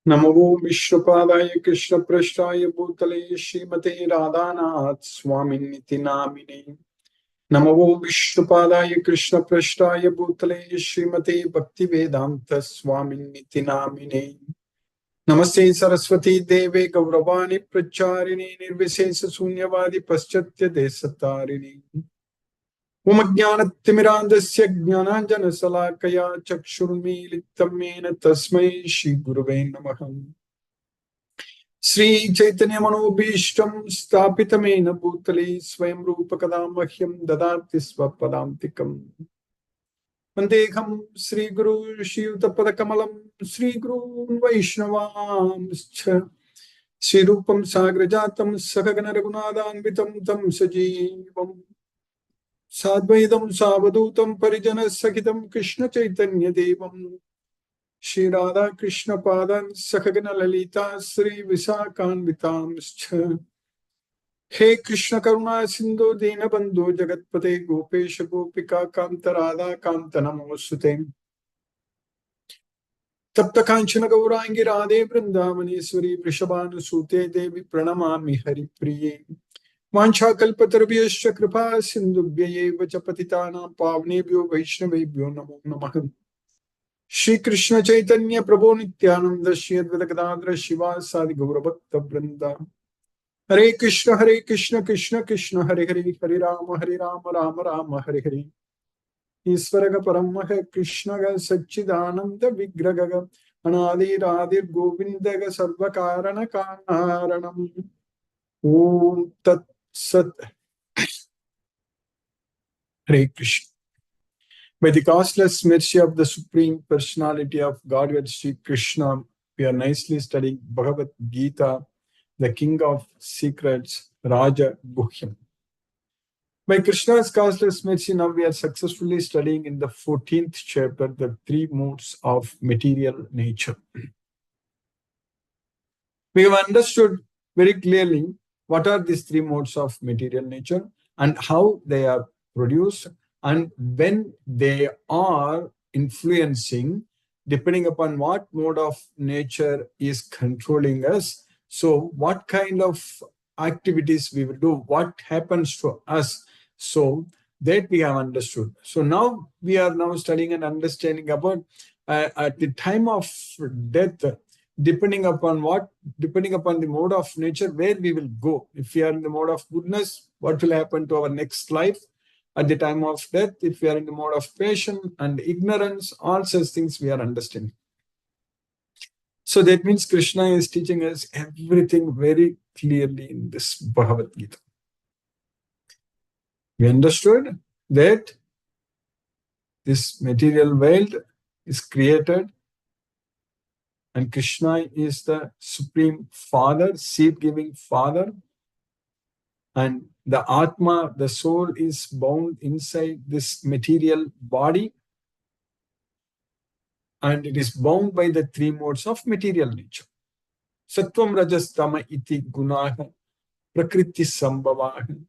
नमो विष्णुपादाय कृष्णप्रेष्ठाय भूतले श्रीमते राधानाथ स्वामिन्निति नामिने। नमो विष्णुपादाय कृष्णप्रेष्ठाय भूतले श्रीमते भक्तिवेदांत स्वामिन्निति नामिने। नमस्ते सरस्वती देवे गौरवाणी प्रचारिणे निर्विशेष शून्यवादी पश्चात्य देशतारिणे। उमज्ञानतिमिरान्धस्य ज्ञानाञ्जनशलाकया चक्षुर्मीलितं येन तस्मै श्रीगुरवे नमः। श्रीचैतन्यमनोभीष्टं स्थापितमेन भूतले स्वयं रूपकदा मह्यं ददाति स्वपदान्तिकम्। वन्देऽहं श्रीगुरु श्रीयुतपदकमलं श्रीगुरून् वैष्णवांश्च श्रीरूपं साग्रजातं सखगण रघुनाथान्वितं तं सजीवम् साद्वैतं सावधूतं परिजनसहितं कृष्णचैतन्यदेवम् श्री राधा कृष्ण पादान् सखगण ललिता श्री विशाखान्वितांश्च। हे कृष्ण करुणा सिंधु दीनबंधु जगत्पते गोपेश गोपिका कांत राधा कांत नमोस्तुते। तप्त कांचन गौरांगी राधे वृंदावनेश्वरी वृषभानुसूते देवी प्रणमामि हरिप्रिये। वाञ्छाकल्पतरुभ्यश्च कृपा सिन्धुभ्यैव च पतितानां पावनेभ्यो वैष्णवेभ्यो नमो नमः। श्री कृष्ण चैतन्य प्रभु नित्यानंद श्री अद्वैत गदाधर शिवासादि गौरभक्त वृंदा। हरे कृष्ण कृष्ण कृष्ण हरे हरे हरे राम राम राम हरे हरे। ईश्वर परम कृष्ण सच्चिदानंद विग्रह अनादिरादिर गोविंद सर्व कारण कारणम। ओम तत्सत्। हरे Krishna. By the costless mercy of the Supreme Personality of Godhead Sri Krishna, we are nicely studying Bhagavad Gita, the King of Secrets, Raja Guhyam. By Krishna's costless mercy, now we are successfully studying in the 14th chapter, the three modes of material nature. We have understood very clearly what are these three modes of material nature and how they are produced, and when they are influencing, depending upon what mode of nature is controlling us. So what kind of activities we will do, what happens to us, so that we have understood. So now we are now studying and understanding about at the time of death, depending upon the mode of nature, where we will go. If we are in the mode of goodness, what will happen to our next life? At the time of death, if we are in the mode of passion and ignorance, all such things we are understanding. So that means Krishna is teaching us everything very clearly in this Bhagavad Gita. We understood that this material world is created and Krishna is the Supreme Father, seed-giving Father, and the Atma, the soul, is bound inside this material body, and it is bound by the three modes of material nature. Sattvam rajas tama iti gunaha prakriti sambhavaha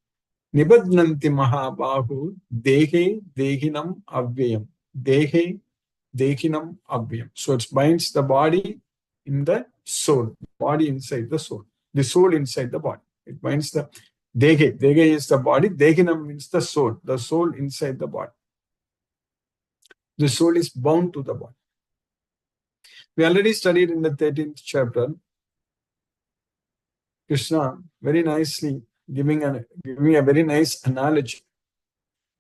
nibadnanti mahabahu dehe dehinam avyayam. Dehe dehinam avyayam. So it binds the body in the soul, body inside the soul inside the body. It binds the dehe. Dehe is the body, dehinam means the soul inside the body. The soul is bound to the body. We already studied in the 13th chapter, Krishna very nicely giving a very nice analogy.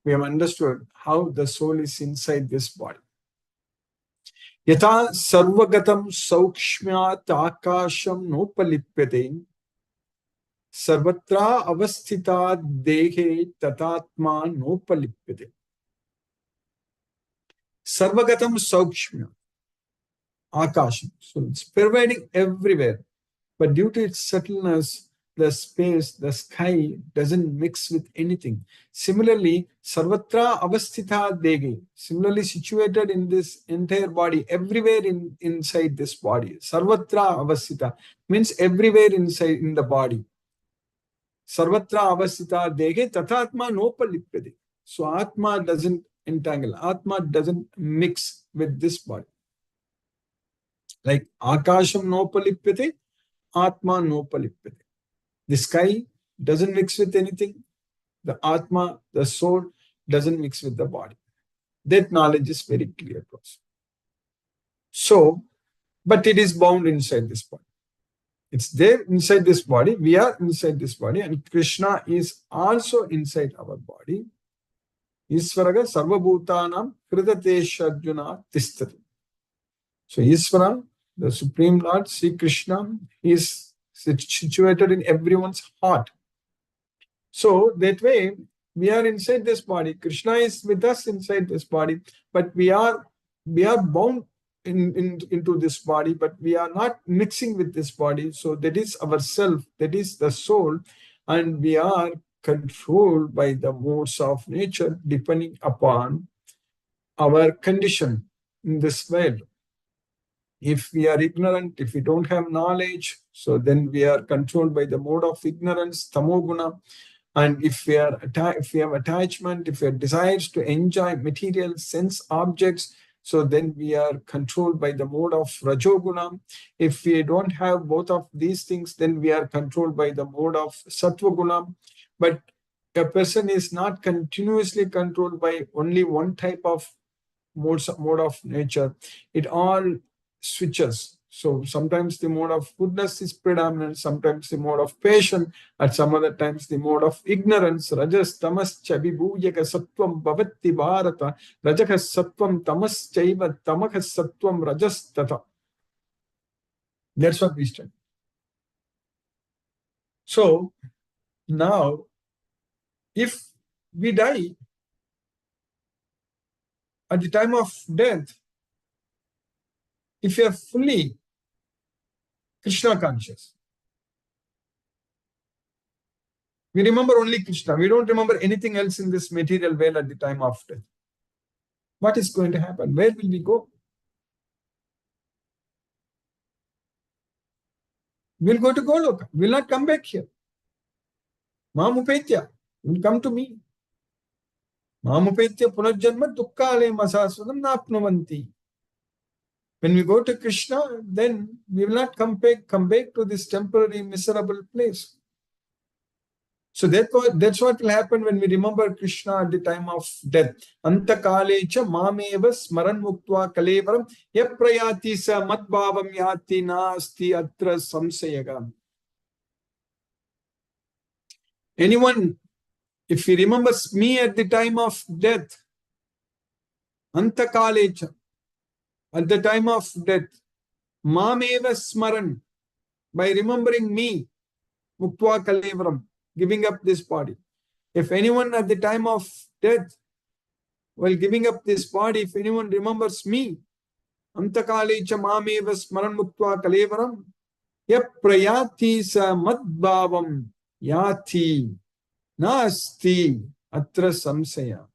We have understood how the soul is inside this body. Yatha sarvagatam saukshmyat akasham nopalipyate sarvatra avasthita dehe tatatma nopalipyate. Sarvagatam saukshmyat akasham. So it's pervading everywhere. But due to its subtleness, the space, the sky doesn't mix with anything. Similarly, sarvatra avasthita dege, similarly situated in this entire body, everywhere inside this body. Sarvatra avasthita means everywhere inside in the body. Sarvatra avasthita dege tatatma nopalipyate. So Atma doesn't entangle, Atma doesn't mix with this body. Like Akasham nopalipyate, Atma nopalipyate. The sky doesn't mix with anything. The Atma, the soul, doesn't mix with the body. That knowledge is very clear to us. So, but it is bound inside this body. It's there inside this body. We are inside this body, and Krishna is also inside our body. Isvaraga sarvabhutanam kritatesha arjuna tisthati. So Isvara, the Supreme Lord, Sri Krishna, is situated in everyone's heart. So that way, we are inside this body. Krishna is with us inside this body, but we are bound into this body, but we are not mixing with this body. So that is our self, that is the soul, and we are controlled by the modes of nature depending upon our condition in this world. If we are ignorant, if we don't have knowledge, so then we are controlled by the mode of ignorance, tamoguna. And if we have attachment, if we have desires to enjoy material sense objects, so then we are controlled by the mode of rajoguna. If we don't have both of these things, then we are controlled by the mode of sattva-guna. But a person is not continuously controlled by only one type of mode of nature. It all switches. So sometimes the mode of goodness is predominant, sometimes the mode of patience, at some other times the mode of ignorance. Rajas tamas chabibhuyaka sattvam bhavatti bharata, rajakas sattvam tamas chaiva tamakas sattvam rajas tata. That's what we study. So now, if we die at the time of death, if you are fully Krishna conscious, we remember only Krishna. We don't remember anything else in this material world at the time of death. What is going to happen? Where will we go? We'll go to Goloka. We'll not come back here. Mamupetya will come to me. Mamupetya punarjanma dukkale masaswadam napnuvanti. When we go to Krishna, then we will not come back to this temporary miserable place. So that's what will happen when we remember Krishna at the time of death. Antakalecha mameva smaran muktva kalevaram yaprayati sa madbhavam yati nasti atra samsayaga. Anyone, if he remembers me at the time of death, Antakalecha, at the time of death, mameva smaran, by remembering me, muktva kalevaram, giving up this body. If anyone at the time of death, while giving up this body, if anyone remembers me, Antakalecha mameva smaran muktva kalevaram, yaprayati sa madbhavam yati nasti atra samsaya.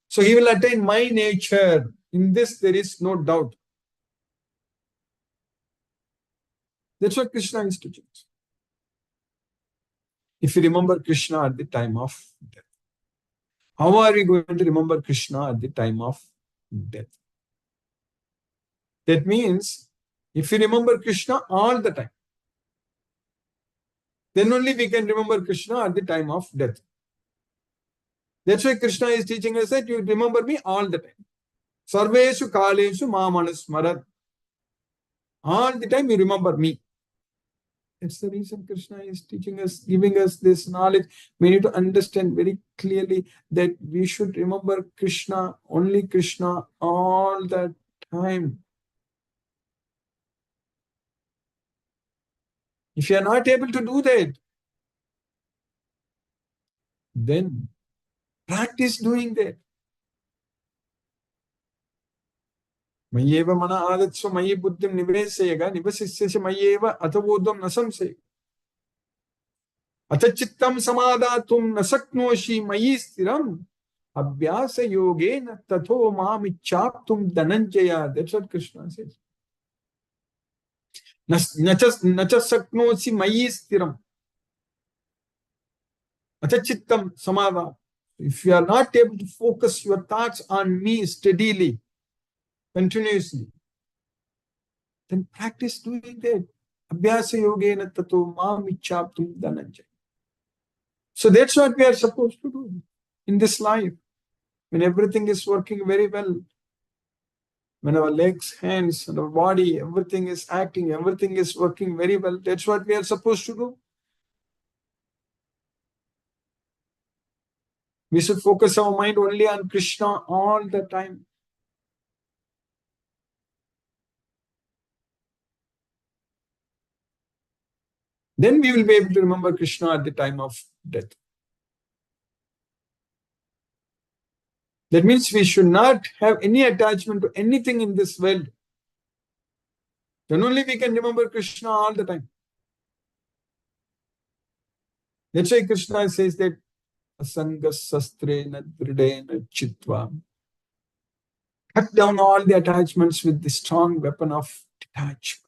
So he will attain my nature. In this, there is no doubt. That's what Krishna is teaching. If you remember Krishna at the time of death, how are we going to remember Krishna at the time of death? That means, if you remember Krishna all the time, then only we can remember Krishna at the time of death. That's why Krishna is teaching us that you remember me all the time. Sarveshu kaleshu mamanusmarat. All the time you remember me. That's the reason Krishna is teaching us, giving us this knowledge. We need to understand very clearly that we should remember Krishna, only Krishna, all the time. If you are not able to do that, then practice doing that. Mayeva mana adatso mayi buddhim nivesayega nivasisyasya mayeva atavodam nasamsayega. Atachittam samadatum nasaknoshi mayi stiram abhyasa yogena tatho mamichaptum dhananjaya. That's what Krishna says. Nachasaknosi mayi stiram. Atachittam samada. If you are not able to focus your thoughts on me steadily, continuously, then practice doing that. Abhyasa yogena tato mam ichchaptum dhananjaya. So that's what we are supposed to do in this life. When everything is working very well, when our legs, hands, and our body, everything is acting, everything is working very well, that's what we are supposed to do. We should focus our mind only on Krishna all the time. Then we will be able to remember Krishna at the time of death. That means we should not have any attachment to anything in this world. Then only we can remember Krishna all the time. That's why Krishna says that asangas sastrena dridena chitva. Cut down all the attachments with the strong weapon of detachment.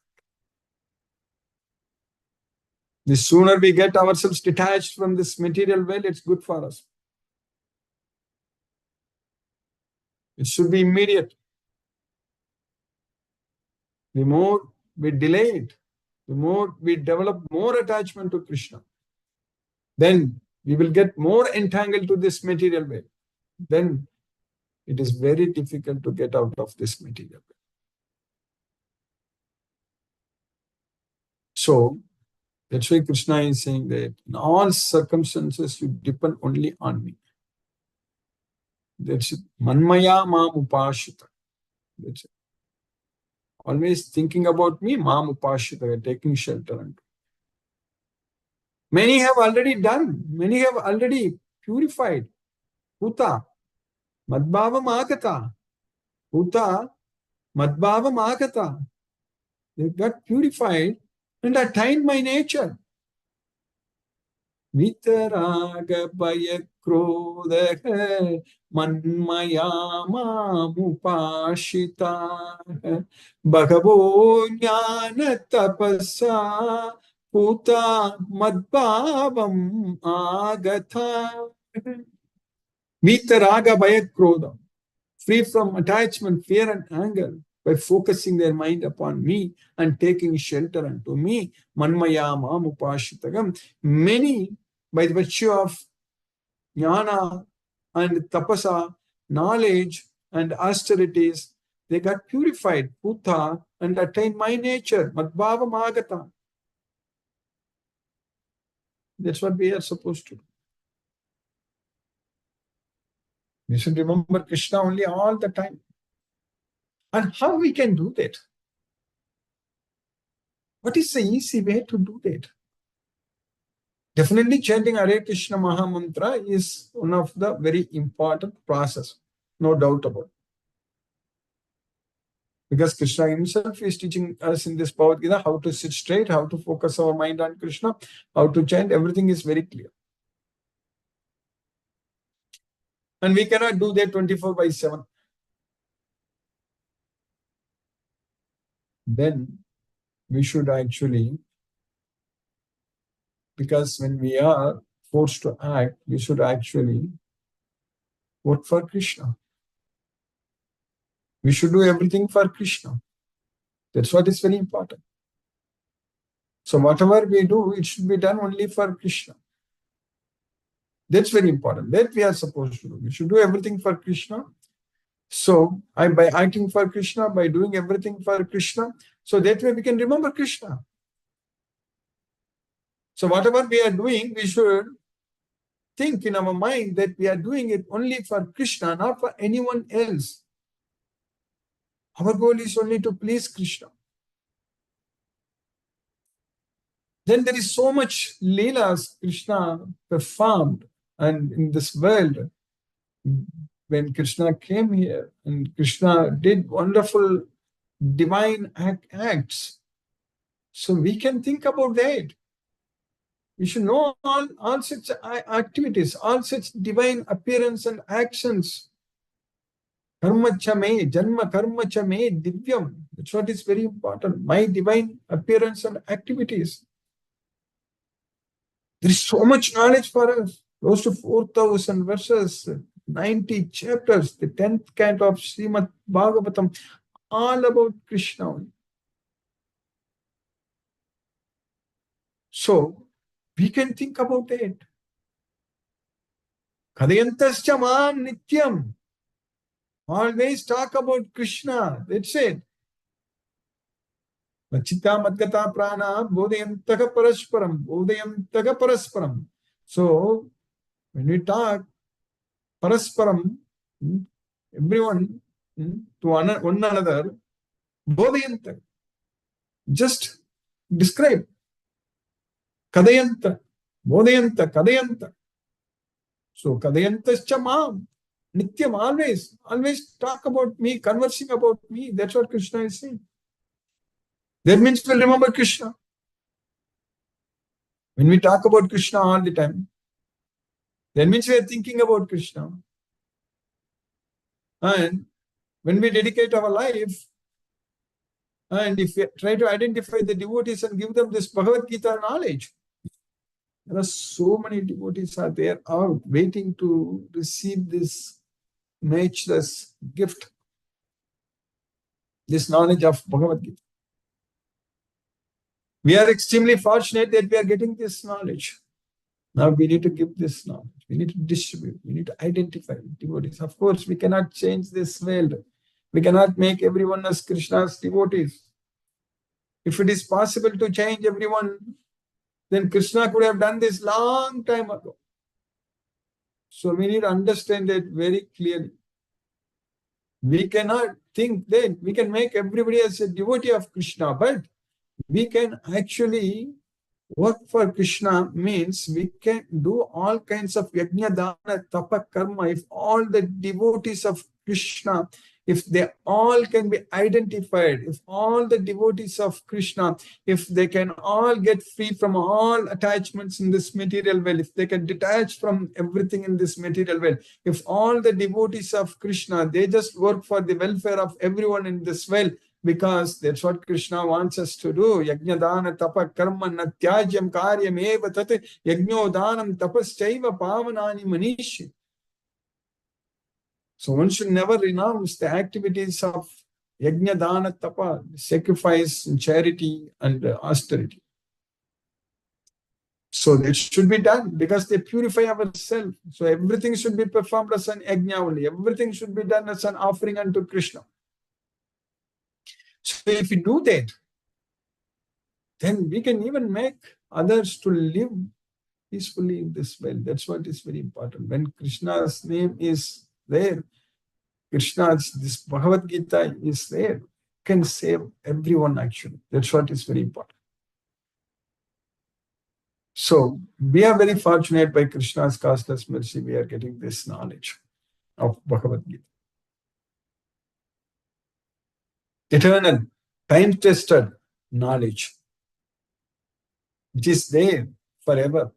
The sooner we get ourselves detached from this material world, it's good for us. It should be immediate. The more we delay it, the more we develop more attachment to Krishna, then we will get more entangled to this material world. Then it is very difficult to get out of this material world. So that's why Krishna is saying that in all circumstances you depend only on me. That's it. Manmaya mam upashita. That's it. Always thinking about me, mam upashita, taking shelter. Many have already done. Many have already purified. Puta, madbhava agata. Puta, madbhava agata. They got purified and attained my nature. Vitaraga bhaya krodha manmaya mamupashita bhagavo jnana tapasa puta madbhavam agata. Vitaraga bhaya krodha, free from attachment, fear and anger, by focusing their mind upon me and taking shelter unto me. Manmaya mamupashitagam. Many, by the virtue of jnana and tapasa, knowledge and austerities, they got purified, puta, and attained my nature, madbhava magata. That's what we are supposed to do. We should remember Krishna only all the time. And how we can do that? What is the easy way to do that? Definitely chanting Hare Krishna Mahamantra is one of the very important process, no doubt about it. Because Krishna himself is teaching us in this Bhagavad Gita how to sit straight, how to focus our mind on Krishna, how to chant, everything is very clear. And we cannot do that 24/7. Then we should actually, because when we are forced to act, we should actually work for Krishna. We should do everything for Krishna. That's what is very important. So whatever we do, it should be done only for Krishna. That's very important. That we are supposed to do. We should do everything for Krishna. So by acting for Krishna, by doing everything for Krishna, so that way we can remember Krishna. So whatever we are doing, we should think in our mind that we are doing it only for Krishna, not for anyone else. Our goal is only to please Krishna. Then there is so much leelas Krishna performed, and in this world, when Krishna came here, and Krishna did wonderful divine acts. So we can think about that. We should know all such activities, all such divine appearance and actions. Karma chame, janma karma chame divyam. That's what is very important. My divine appearance and activities. There is so much knowledge for us. Close to 4,000 verses, 90 chapters, the 10th canto of Srimad Bhagavatam, all about Krishna. So we can think about it. Kadayantascha mam nityam. Always talk about Krishna. That's it. Machita madgata prana bodhayantaka parasparam. Bodhayantaka parasparam. So when we talk parasparam, everyone to one another, bodhayantaka. Just describe. Kadayanta. Bodhayanta. Kadayanta. So Kadayantascha mam. Nityam, always talk about me, conversing about me. That's what Krishna is saying. That means we'll remember Krishna. When we talk about Krishna all the time, that means we are thinking about Krishna. And when we dedicate our life, and if we try to identify the devotees and give them this Bhagavad Gita knowledge, there are so many devotees are there out waiting to receive this matchless gift, this knowledge of Bhagavad Gita. We are extremely fortunate that we are getting this knowledge. Now we need to give this knowledge. We need to distribute. We need to identify devotees. Of course, we cannot change this world. We cannot make everyone as Krishna's devotees. If it is possible to change everyone, then Krishna could have done this long time ago. So we need to understand it very clearly. We cannot think that we can make everybody as a devotee of Krishna, but we can actually work for Krishna means we can do all kinds of yajna, dana, tapa, karma. If all the devotees of Krishna, if they all can be identified, if all the devotees of Krishna, if they can all get free from all attachments in this material world, if they can detach from everything in this material world, if all the devotees of Krishna, they just work for the welfare of everyone in this world, because that's what Krishna wants us to do. Yajna dana tapa karma natyajyam karyam eva tat yajno danam tapaschaiva pavanani manishi. So one should never renounce the activities of yajna dana tapa, sacrifice, charity, and austerity. So it should be done because they purify ourselves. So everything should be performed as an yajna only. Everything should be done as an offering unto Krishna. So if we do that, then we can even make others to live peacefully in this world. That's what is very important. When Krishna's name is there, this Bhagavad Gita is there, can save everyone actually. That's what is very important. So we are very fortunate by Krishna's causeless mercy, we are getting this knowledge of Bhagavad Gita. Eternal, time-tested knowledge, which is there forever.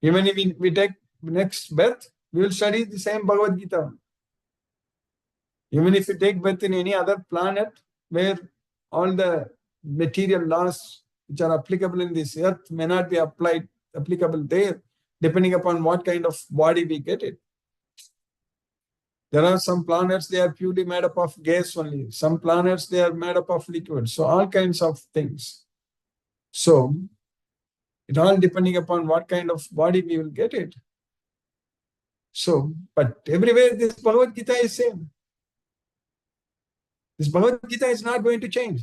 Even if we take next birth, we will study the same Bhagavad Gita. Even if you take birth in any other planet where all the material laws which are applicable in this earth may not be applicable there, depending upon what kind of body we get it. There are some planets, they are purely made up of gas only. Some planets, they are made up of liquid. So all kinds of things. So it all depending upon what kind of body we will get it. So, but everywhere this Bhagavad Gita is same. This Bhagavad Gita is not going to change.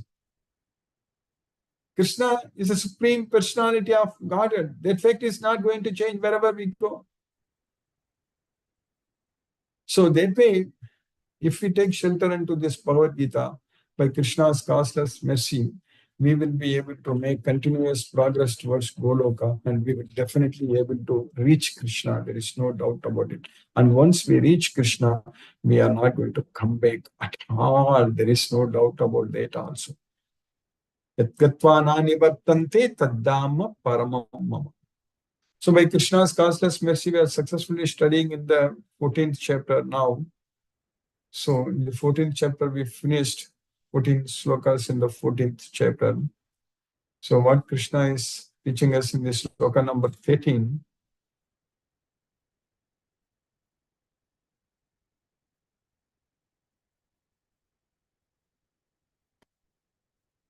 Krishna is a supreme personality of Godhead. That fact is not going to change wherever we go. So that way, if we take shelter into this Bhagavad Gita, by Krishna's causeless mercy, we will be able to make continuous progress towards Goloka, and we will definitely be able to reach Krishna. There is no doubt about it. And once we reach Krishna, we are not going to come back at all. There is no doubt about that also. So by Krishna's causeless mercy, we are successfully studying in the 14th chapter now. So in the 14th chapter, we finished 14 slokas in the 14th chapter. So what Krishna is teaching us in this sloka number 13.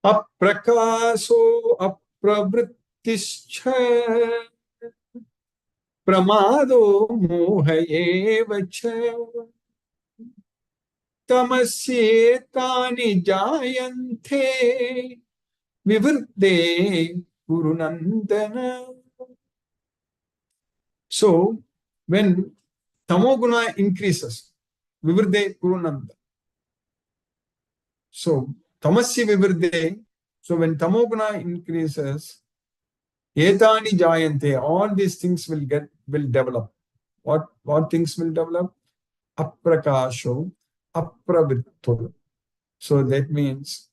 Aprakaso प्रवृत्तिश्च प्रमादो मोह एव च तमस्येतानि जायन्ते विवृद्धे कुरु नन्दन. So, when tamoguna increases, vivridhe kurunanda. So, tamasya vivridhe. So, when tamoguna increases, etani jayante, all these things will develop. What things will develop? Aprakasho, apravritto. So that means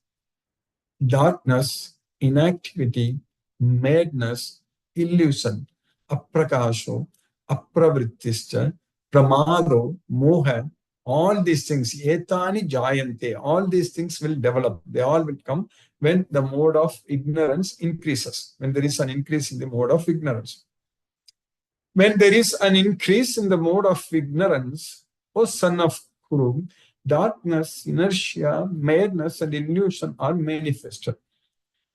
darkness, inactivity, madness, illusion, aprakasho, apravrittischa, pramado, moha, all these things, etani jayante, all these things will develop. They all will come when the mode of ignorance increases, when there is an increase in the mode of ignorance. When there is an increase in the mode of ignorance, O son of Kuru, darkness, inertia, madness, and illusion are manifested.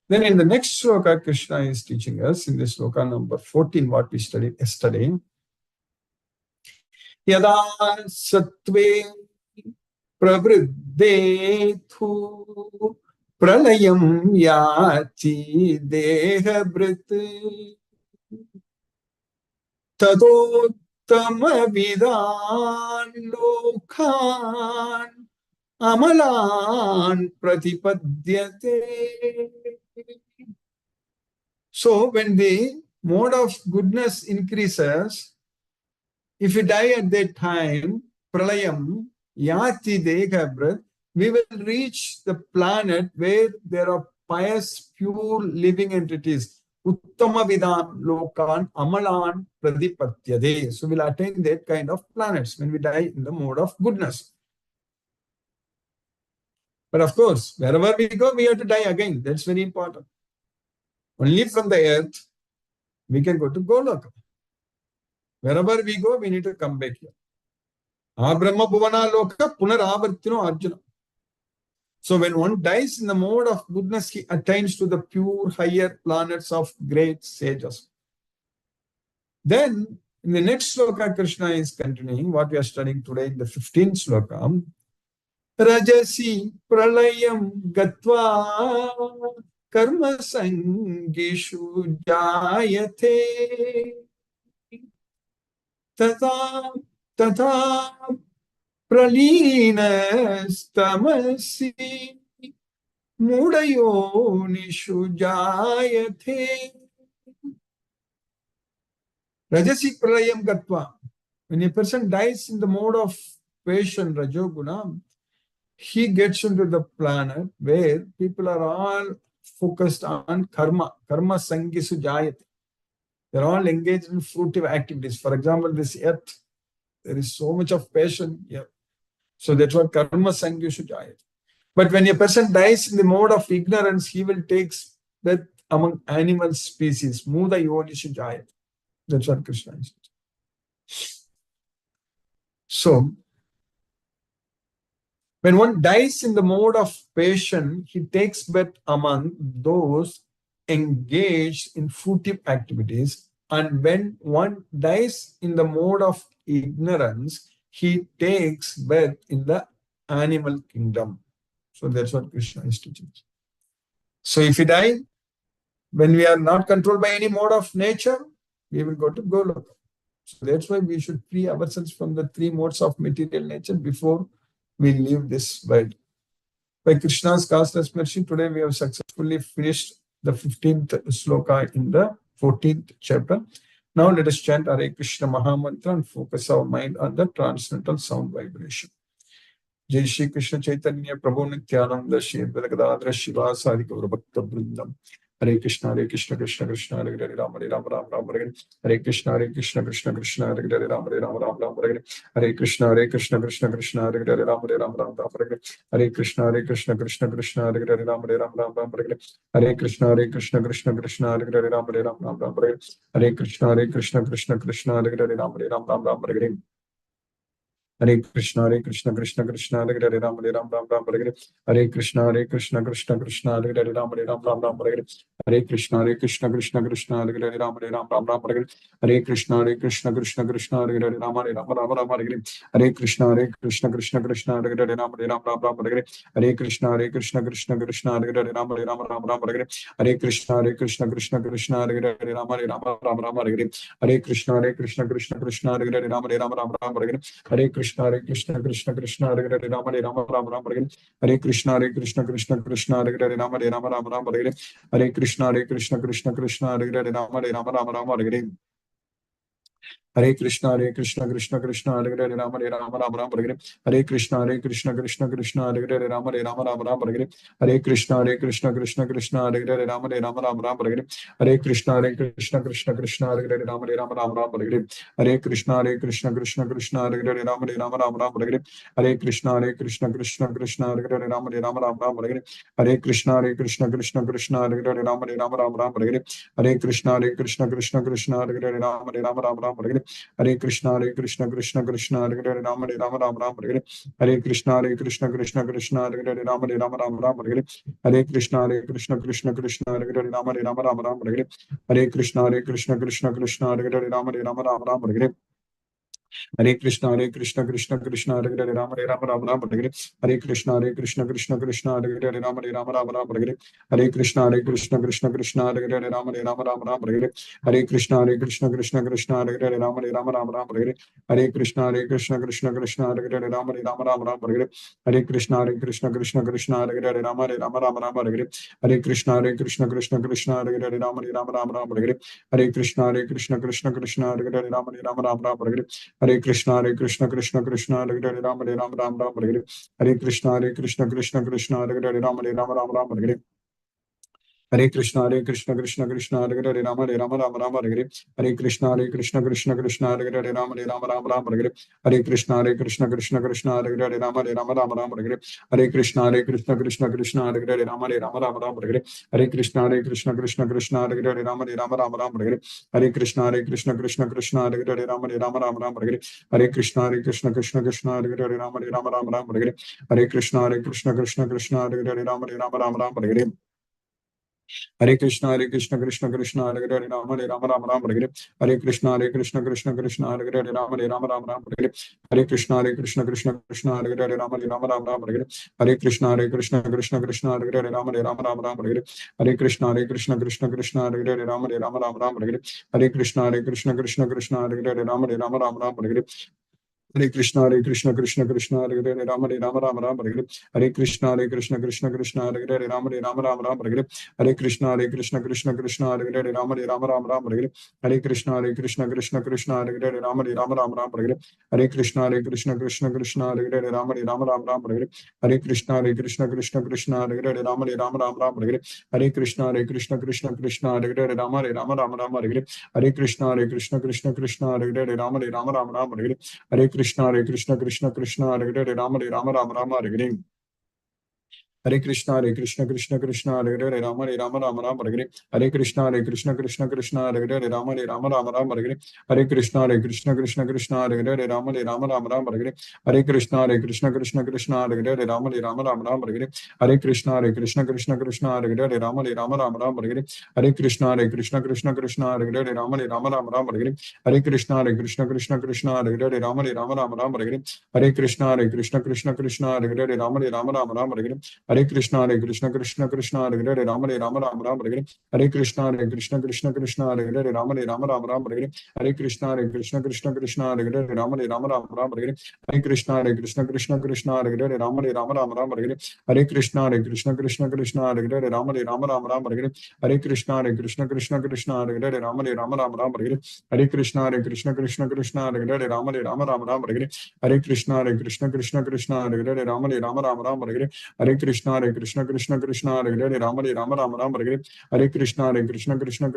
Then in the next sloka, Krishna is teaching us, in this sloka number 14, what we studied yesterday, Yada sattve pravriddhethu pralayam yati deha briti तदोत्तमविदान् लोकान् amalan pratipadyate. So when the mode of goodness increases, if we die at that time, pralayam yati dekhabrat, we will reach the planet where there are pious, pure living entities. Uttama vidam lokan amalan pradipatyade. So we'll attain that kind of planets when we die in the mode of goodness. But of course, wherever we go, we have to die again. That's very important. Only from the earth, we can go to Goloka. Wherever we go, we need to come back here. Abrahma Bhuvana Loka Punaravartino Arjuna. So when one dies in the mode of goodness, he attains to the pure higher planets of great sages. Then, in the next sloka, Krishna is continuing what we are studying today in the 15th sloka. Rajasi pralayam gatva karma sangishu jayate tata praleenastamasi mudayonishu jayate. Rajasi pralayam gatva. When a person dies in the mode of passion, rajoguna, he gets into the planet where people are all focused on karma. Karma sangisu jayate. They're all engaged in fruitive activities. For example, this earth, there is so much of passion here. So that's what karma sangisu jayate. But when a person dies in the mode of ignorance, he will take birth among animal species. Muda yonishu jayate. That's what Krishna is. So, when one dies in the mode of passion, he takes birth among those engaged in fruitive activities. And when one dies in the mode of ignorance, he takes birth in the animal kingdom. So that's what Krishna is teaching. So if we die, when we are not controlled by any mode of nature, we will go to Goloka. So that's why we should free ourselves from the three modes of material nature before we leave this world. By Krishna's causeless mercy, today we have successfully finished the 15th sloka in the 14th chapter. Now let us chant Hare Krishna Mahamantra and focus our mind on the transcendental sound vibration. Jai Shri Krishna Chaitanya Prabhu Nityananda Shri Advaita Shiva Sadi Gaura Bhakta Vrindam. Hare Krishna Krishna Krishna Hare Hare Ram Ram Ram Hare Hare Krishna Krishna Krishna Hare Hare Ram Ram Ram Hare Krishna Krishna Krishna Hare Hare Ram Ram Ram Hare Krishna Krishna Krishna Hare Hare Ram Ram Hare Krishna Krishna Krishna Hare Hare Ram Ram Hare Krishna Krishna Krishna Hare Hare Ram Ram. Hare Krishna Krishna Krishna Hare Hare Hare Ram Ram Ram Hare Hare Hare Krishna Krishna Krishna Hare Hare Ram Ram Ram Hare Hare Hare Krishna Krishna Krishna Hare Hare Ram Ram Ram Hare Hare Krishna Krishna Krishna Hare Hare Ram Ram Ram Hare Hare Krishna Krishna Krishna Hare Hare Ram Ram Ram Hare Hare Krishna Krishna Krishna Hare Hare Ram Ram Ram Hare Hare Krishna Krishna Krishna Hare Hare Ram Ram Ram Hare Hare Krishna Krishna Hare Hare Ram Ram Ram Hare Hare Krishna Krishna Hare Hare Ram Ram Hare Hare Krishna Krishna Hare Hare Ram Ram Ram Hare Hare Krishna Krishna Hare Hare Ram Ram Ram Hare Hare Krishna Krishna Krishna Hare Hare Ram Ram Hare Hare Krishna Krishna Hare Hare Ram Ram Hare Hare Krishna Krishna Hare Hare Ram Ram Hare Hare Krishna Krishna Hare Hare Ram Ram Hare Hare Krishna Krishna Hare Hare Ram Ram Hare Hare Krishna Krishna Hare Hare Ram Ram Hare Hare Krishna Krishna Hare Hare Ram Ram Hare Hare Krishna Krishna Hare Hare Ram Ram Hare Krishna Hare Hare Ram Ram Hare Hare Krishna Krishna Hare Hare Ram Ram Hare Hare Krishna Hare Hare Ram Ram Hare Krishna Hare Hare Ram Ram Hare Hare Krishna Hare Hare Ram Hare Hare Krishna Hare Hare Ram Ram Hare Hare Krishna Hare Hare Ram Hare Hare Krishna Hare Hare Ram Ram Hare Hare Krishna Hare Hare Ram Ram Hare Hare Krishna Hare Hare Ram Hare Hare Krishna Hare Hare Ram Hare Hare Krishna Hare Hare Ram Hare Hare Krishna Hare Hare Ram Hare Hare Hare Ram Hare Krishna Hare Hare Ram Hare Hare Hare Hare Krishna Hare Hare Ram Hare Hare Krishna Hare Hare Ram Hare Hare Krishna Hare Hare Ram Hare Hare Krishna Hare Hare Ram Hare Hare Krishna Hare Hare Ram Hare Krishna Hare Hare Ram Hare Hare Krishna Hare Hare Ram Hare Krishna Hare Hare Ram Hare Krishna Hare Hare Ram Hare Krishna Hare Hare Ram Hare Krishna Hare Hare Ram Hare Krishna Hare Hare Hare Krishna Hare Hare Ram Hare Krishna Hare Hare Ram Hare Krishna Hare Hare Hare Krishna Hare Hare Hare Krishna Hare Hare Hare Krishna Hare Hare Hare Krishna Hare Hare Hare Krishna Hare Hare Hare Krishna Hare Hare Hare Krishna Hare Hare Hare Krishna Hare Hare Hare Krishna Hare Hare Hare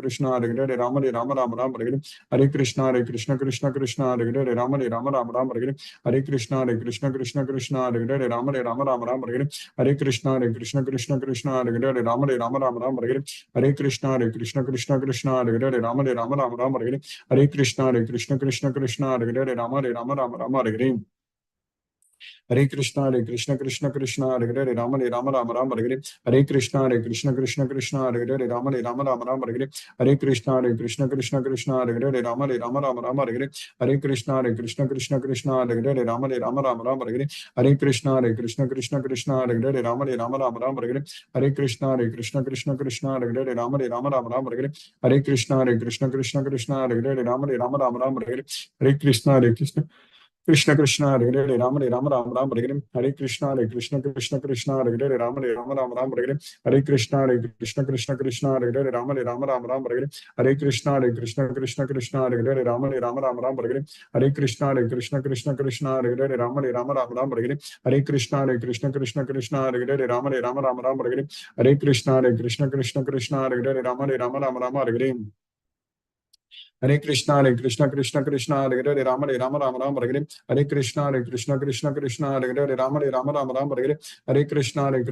Krishna Hare Hare Hare Krishna Hare Hare Hare Krishna Hare Hare Krishna Hare Hare Krishna Hare Hare Krishna Hare Hare Hare Krishna Hare Hare Krishna Hare Hare Krishna Hare Hare Krishna Hare Hare Krishna Hare Hare Krishna Hare Hare Hare Krishna Hare Hare Krishna Hare Hare Krishna Hare Hare Krishna Hare Hare Krishna Hare Hare Krishna Hare Hare Krishna Hare Hare Krishna Krishna Krishna Hare Hare Rama Rama Rama Hare Hare Hare Krishna Krishna Krishna Hare Hare Rama Rama Rama Hare Hare Hare Krishna Krishna Krishna Hare Hare Rama Rama Rama Hare Hare Hare Krishna Krishna Krishna Hare Hare Rama Rama Rama Hare Hare Hare Krishna Krishna Krishna Hare Hare Rama Rama Rama Hare Hare Hare Krishna Krishna Krishna Hare Hare Rama Rama Rama Hare Hare Hare Krishna Krishna Krishna Hare Hare Rama Rama Rama Hare Hare Hare Krishna Krishna Hare Hare Rama Rama Hare Hare Hare Krishna Krishna Hare Hare Rama Rama Rama Hare Hare Hare Krishna Krishna Hare Hare Rama Rama Rama Hare Hare Hare Krishna Krishna Hare Hare Rama Rama Rama Hare Hare Hare Krishna Krishna Hare Hare Rama Rama Hare Hare Hare Krishna Krishna Hare Hare Rama Rama Hare Hare Hare Krishna Krishna Hare Hare Rama Hare Hare Hare Krishna Krishna Hare Hare Rama Rama Hare Hare Hare Krishna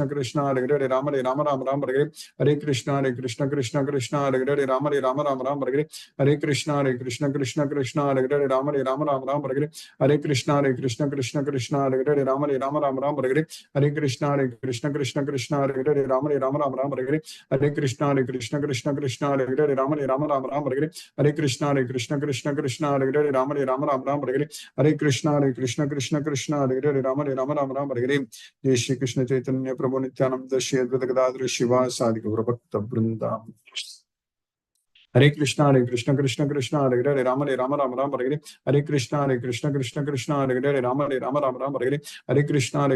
Krishna Hare Hare Rama Rama Hare Hare Hare Krishna Krishna Hare Hare Rama Rama Hare Hare Hare Krishna Krishna Hare Hare Rama Rama Hare Hare Hare Krishna Krishna Hare Hare Rama Rama Hare Hare Hare Krishna Krishna Hare Hare Rama Rama Hare Hare Hare Krishna Krishna Hare Hare Rama Rama Hare Hare Hare Krishna Krishna Hare Hare Rama Rama Hare Hare Hare Krishna Krishna Hare Hare Rama Hare Hare Hare Krishna Krishna Hare Hare Rama Hare Hare Jai Shri Krishna Chaitanya Prabhu Nityananda Shri Advaita Gadadhara Shiva Sadi Gaura Bhakta Vrinda Hare Krishna Krishna Hare Hare Rama Rama Hare Hare Hare Krishna Krishna Hare Hare Rama Rama Hare Hare Hare Krishna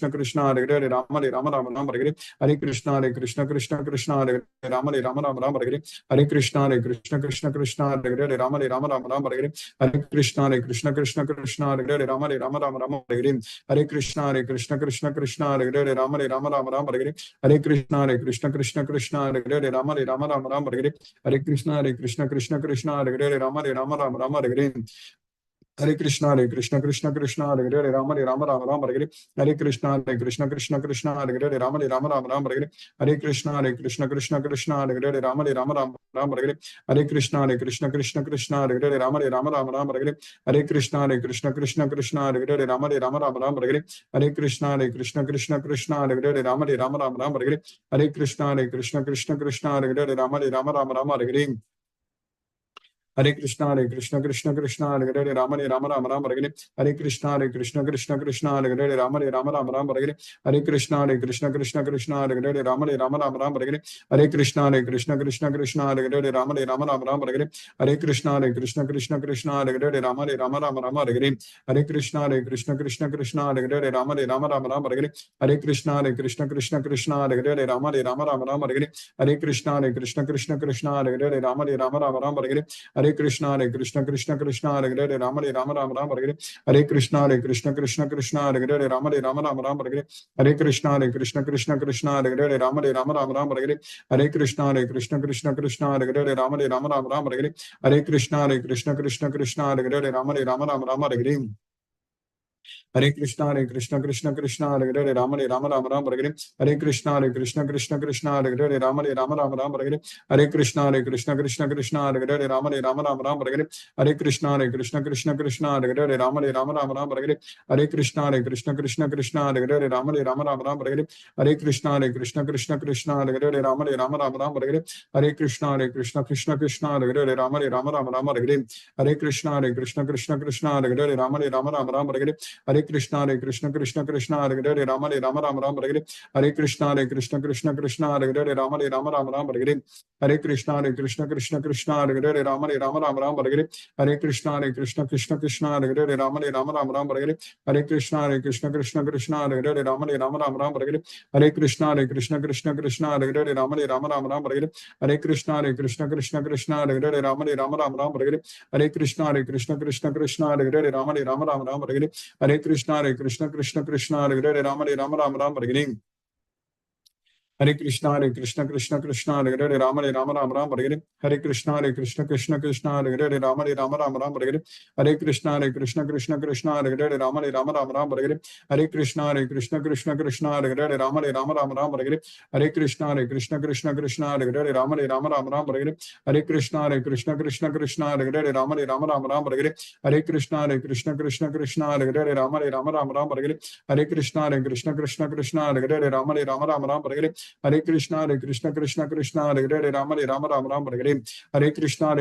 Krishna Hare Hare Rama Hare Hare Hare Krishna Krishna Hare Hare Rama Hare Hare Hare Krishna Krishna Hare Hare Rama Hare Hare Hare Krishna Krishna Hare Hare Rama Hare Hare Hare Krishna Krishna Hare Hare Rama Hare Hare Hare Krishna Krishna Hare Hare Rama Hare Hare Hare Krishna Hare Rama Hare Hare Hare Krishna Krishna Hare Hare Rama Hare Hare Hare Krishna Krishna Hare Hare Rama Hare Hare Hare Krishna Krishna Hare Hare Rama Hare Hare Hare Krishna Krishna Hare Hare Rama Hare Hare Hare Krishna Krishna Hare Hare Rama Hare Hare Hare Krishna Krishna Hare Hare Rama Hare Hare Hare Krishna Krishna Hare Hare Rama Hare Hare Hare Krishna Krishna Hare Hare Rama Rama Hare Hare Hare Krishna Krishna Hare Hare Rama Rama Hare Hare Hare Krishna Krishna Hare Hare Rama Rama Hare Hare Hare Krishna Krishna Hare Hare Rama Rama Hare Hare Hare Krishna Krishna Hare Hare Rama Rama Hare Hare Hare Krishna Krishna Hare Hare Rama Rama Hare Hare Hare Krishna Krishna Hare Hare Rama Rama Hare Hare Hare Krishna Krishna Hare Hare Rama Rama Hare Hare Hare Krishna Krishna Hare Hare Rama Rama Hare Hare Hare Krishna Krishna Hare Hare Rama Rama Hare Hare Hare Krishna Krishna Hare Hare Rama Rama Hare Hare Hare Krishna Krishna Hare Hare Rama Rama Hare Hare Hare Krishna Krishna Hare Hare Rama Rama Hare Hare Hare Krishna Krishna Hare Hare Rama Rama Hare Hare Hare Krishna Krishna Hare Hare Rama Rama Hare Hare Hare Krishna Krishna Hare Hare Rama Rama Hare Hare Hare Krishna Krishna Hare Hare Rama Rama Hare Hare Hare Krishna Krishna Hare Hare Rama Rama Hare Hare Hare Krishna Krishna Hare Hare Rama Rama Hare Hare Hare Krishna Krishna Hare Hare Rama Rama Hare Hare Hare Krishna Krishna Hare Hare Rama Rama Hare Hare Hare Krishna Krishna Hare Hare Rama Hare Hare Hare Krishna Krishna Hare Hare Rama Hare Hare Hare Krishna Krishna Hare Hare Rama Rama Hare Hare Hare Krishna Krishna Hare Hare Rama Rama Hare Hare Hare Krishna Krishna Hare Hare Rama Rama Hare Hare Hare Krishna Krishna Hare Hare Rama Rama Hare Hare Hare Krishna Krishna Hare Hare Rama Rama Hare Hare Hare Krishna Krishna Hare Hare Rama Rama Hare Hare Hare Krishna Krishna Hare Hare Rama Rama Hare Hare Hare Krishna Krishna Krishna Hare Hare Rama Rama Hare Hare Hare Krishna Krishna Krishna Hare Hare Rama Rama Hare Hare Hare Krishna Krishna Krishna Hare Hare Rama Rama Hare Hare Hare Krishna Krishna Krishna Hare Hare Rama Rama Hare Hare Hare Krishna Krishna Krishna Hare Hare Rama Rama Hare Hare Hare Krishna Krishna Krishna Hare Hare Rama Rama Hare Hare Hare Krishna Krishna Krishna Hare Hare Rama Rama Hare Hare Hare Krishna Krishna Krishna Hare Hare Rama Rama Hare Hare Hare Krishna Krishna Krishna Hare Hare Rama Rama Hare Hare Hare Krishna Krishna Krishna Hare Hare Rama Rama Hare Hare Hare Krishna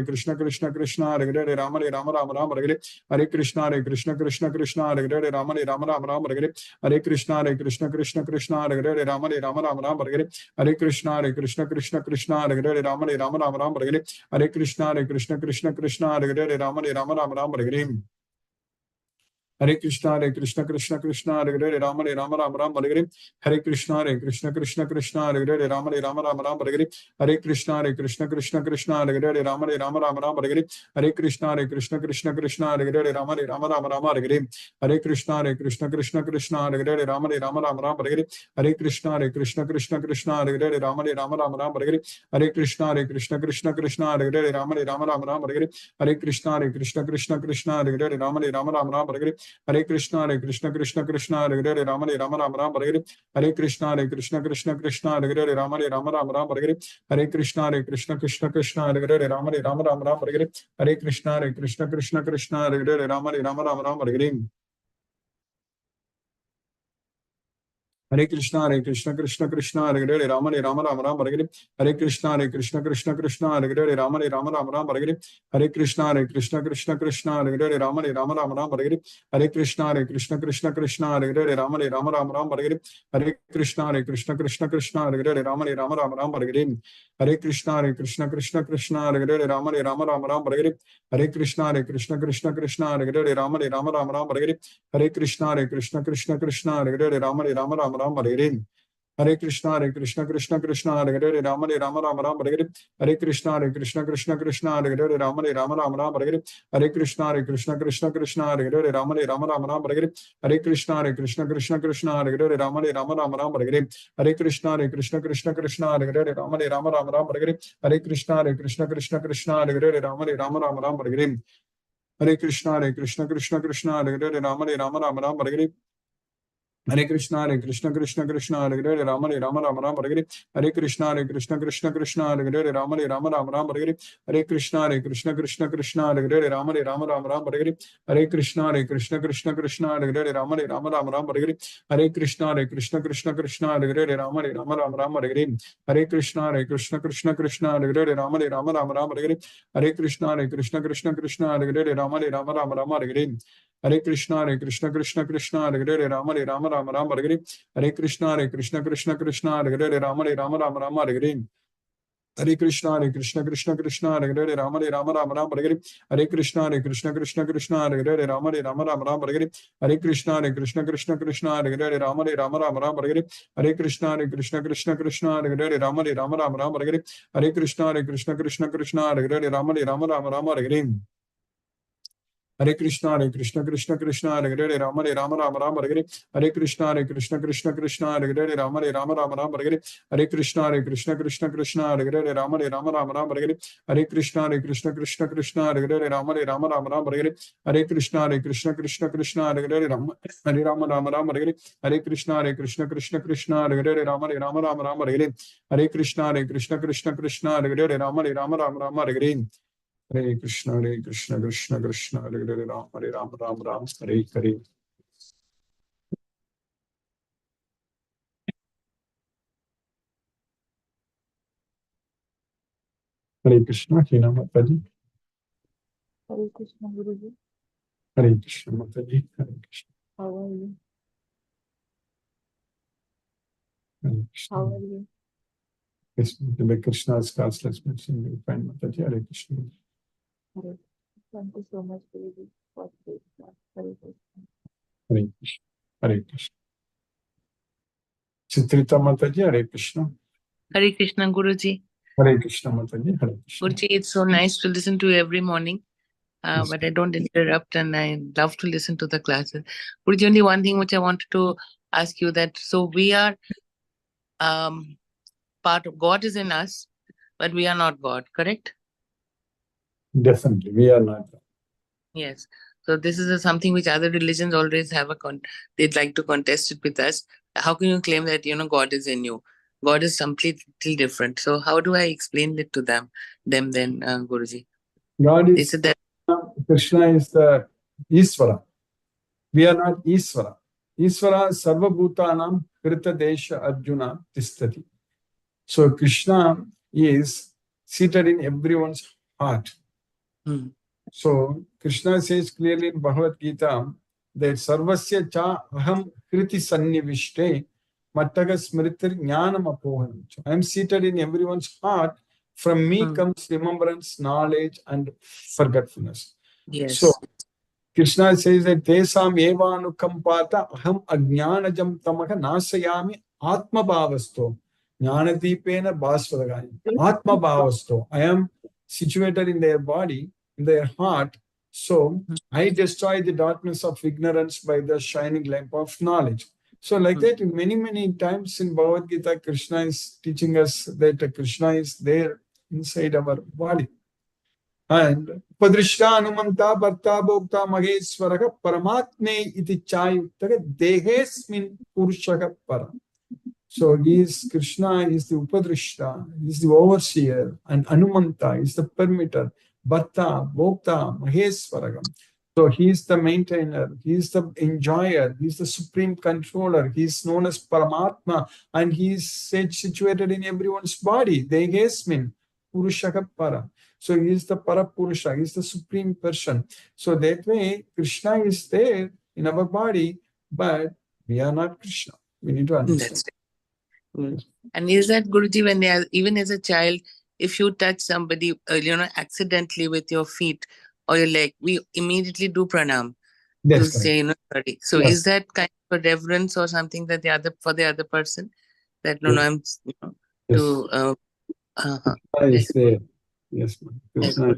Krishna Krishna Hare Hare Rama Rama Hare Hare Hare Krishna Krishna Krishna Hare Hare Rama Rama Hare Hare Hare Krishna Krishna Krishna Hare Hare Rama Rama Hare Hare Hare Krishna Krishna Krishna Hare Hare Rama Rama Hare Hare Hare Krishna Krishna Krishna Hare Hare Rama Rama Hare Hare Hare Krishna Krishna Hare Hare Rama Hare Hare Hare Krishna Krishna Krishna Hare Hare Rama Hare Hare Hare Krishna Krishna Krishna Hare Hare Rama Hare Hare Hare Krishna Krishna Krishna Hare Hare Rama Hare Hare Hare Krishna Krishna Krishna Hare Hare Rama Hare Hare Hare Krishna Krishna Krishna Hare Hare Rama Hare Hare Hare Krishna Krishna Krishna Hare Hare Rama Hare Hare Hare Krishna Krishna Krishna Hare Hare Rama Hare Hare Hare Krishna Krishna Hare Hare Rama Hare Hare Hare Krishna Krishna Krishna Hare Hare Rama Hare Hare Hare Krishna Krishna Krishna Hare Hare Rama Hare Hare Hare Krishna Krishna Krishna Hare Hare Rama Hare Hare Hare Krishna Krishna Hare Hare Rama Hare Hare Hare Krishna Krishna Hare Hare Rama Hare Hare Hare Krishna Krishna Krishna Hare Hare Rama Hare Hare Hare Krishna Krishna Krishna Hare Hare Rama Hare Hare Hare Krishna Krishna Hare Hare Rama Hare Hare Hare Krishna Krishna Hare Hare Rama Hare Hare Hare Krishna Krishna Hare Hare Rama Hare Hare Hare Krishna Krishna Hare Hare Rama Hare Hare Hare Krishna Krishna Hare Hare Rama Hare Hare Hare Krishna Krishna Hare Hare Rama Hare Hare Hare Krishna Krishna Hare Hare Rama Hare Hare Hare Krishna Krishna Hare Hare Rama Hare Hare Hare Krishna Krishna Hare Hare Rama Hare Hare Hare Krishna Krishna Hare Hare Rama Hare Hare Hare Krishna Krishna Hare Hare Rama Hare Hare Hare Krishna Krishna Hare Hare Rama Hare Hare Hare Krishna Krishna Hare Hare Rama Hare Hare Hare Krishna Krishna Hare Hare Rama Hare Hare Hare Krishna Krishna Hare Hare Rama Hare Hare Hare Krishna Krishna Hare Hare Rama Hare Hare Hare Krishna Krishna Hare Hare Rama Hare Hare Hare Krishna Krishna Hare Hare Rama Hare Hare Hare Krishna Krishna Hare Hare Rama Hare Hare Hare Krishna Krishna Hare Hare Rama Hare Hare Hare Krishna Krishna Hare Hare Rama Hare Hare Hare Krishna Krishna Hare Hare Rama Hare Hare Hare Krishna Krishna Hare Hare Rama Hare Hare Hare Krishna Krishna Hare Hare Rama Hare Hare Hare Krishna Krishna Hare Hare Rama Hare Hare Hare Krishna Krishna Hare Hare Rama Hare Hare Hare Krishna Krishna Hare Hare Rama Hare Hare Hare Krishna Krishna Hare Hare Rama Hare Hare Hare Krishna Krishna Hare Hare Rama Hare Hare Hare Krishna Krishna Hare Hare Rama Hare Hare Hare Krishna Krishna Hare Hare Rama Hare Hare Hare Krishna Krishna Hare Hare Rama Hare Hare Hare Krishna Krishna Krishna Hare Hare Ram Hare Hare Hare Krishna Hina Mataji Hare Krishna Guruji. Hare Krishna Mataji Hare Krishna. How are you? Hare Krishna. How are you? Yes, the Krishna's classless mention you find Mataji Hare Krishna. Hare. Thank you so much, Guruji, for this class. Hare Krishna. Hare Krishna. Hare Krishna. Chitrita Mataji Hare Krishna. Hare Krishna Guruji. Hare Krishna Mataji Hare Krishna. Guruji, it's so nice to listen to you every morning. but I don't interrupt, and I love to listen to the classes. Guruji, only one thing which I wanted to ask you, that so we are part of God is in us, but we are not God, correct? Definitely, we are not. Yes. So this is something which other religions always have they'd like to contest it with us. How can you claim that God is in you? God is completely different. So how do I explain it to them then, Guruji? God They is said that Krishna is the Isvara. We are not Isvara. Isvara Sarvabhutanam Krita Desha Arjuna Tistati. So Krishna is seated in everyone's heart. So Krishna says clearly in Bhagavad Gita that Sarvasya cha aham kriti sannivishte mattaga smritir jnanam apohanam. I am seated in everyone's heart. From me comes remembrance, knowledge, and forgetfulness. yes. So Krishna says that tesam evanukampata aham ajnanajam tamaha nasayami atma bhavasto jnanadipena bhasvaragani. Atma bhavasto. I am situated in their body, in their heart. So I destroy the darkness of ignorance by the shining lamp of knowledge. So like that, many, many times in Bhagavad Gita, Krishna is teaching us that Krishna is there inside our body. And Padrishta Anumanta Bharta Bhokta Maheswaraha Paramatme iti chayuktaka Dehesmin Purushaka Para. So he is Krishna is the Upadrishta, he is the overseer, and Anumanta is the permitter, Bharta, Bhokta, Maheswaragam. So he is the maintainer, he is the enjoyer, he is the supreme controller, he is known as Paramatma, and he is situated in everyone's body. Dehesmin Purushaka Para. So he is the Parapurusha, he is the supreme person. So that way, Krishna is there in our body, but we are not Krishna. We need to understand. That's it. And is that, Guruji, when they are, even as a child, if you touch somebody, accidentally with your feet or your leg, we immediately do pranam to say, sorry. So is that kind of a reverence or something that for the other person? That I'm to Is there. Yes, Krishna.